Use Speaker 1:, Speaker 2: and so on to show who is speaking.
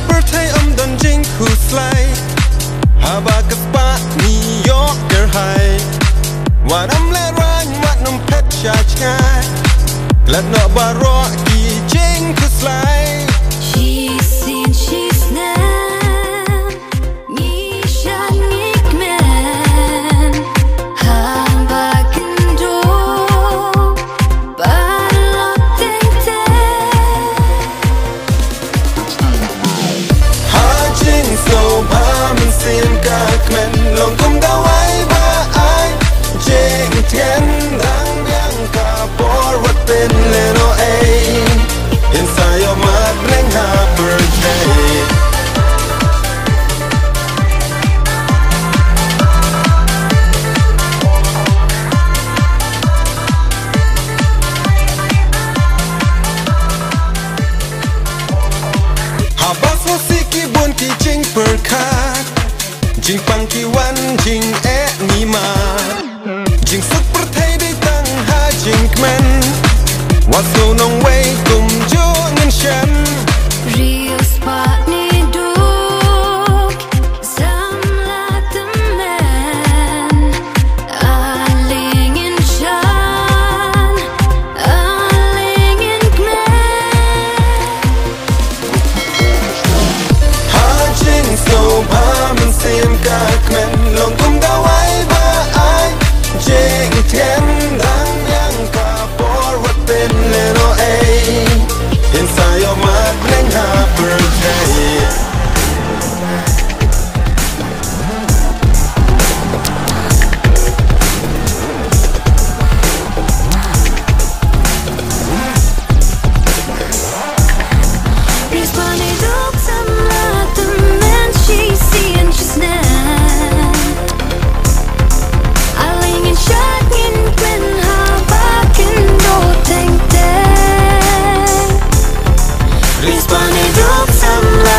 Speaker 1: perthai don jing khu slai haba kaspa New York high wanam le ran watnam pet chachka glad no baro ki jing khu slai
Speaker 2: she's seen she's nan ni shan nik man haba kendo balok ting
Speaker 1: ha jing so ba min sin ka kmen long kum da wai ba ai jing tien dang yang ka por wat pen le no ai inside your mind bring her birthday habas ho siki bun ki jing per khat jing pang ki wan jing e ni ma jing suk per thai dai tang ha jing kmen what so nong wei kum jo ngin shan
Speaker 2: real spot ni duk samla the man aling in shan aling in
Speaker 1: ha jing so ba min sim ka kmen long kum da wai ba ai jing tien dang yang ka por wat pen le no ai inside your mind bring her birthday
Speaker 2: responding duk samla the man she's seeing she's nan aling in shan in when haba kendo ting ting responding duk samla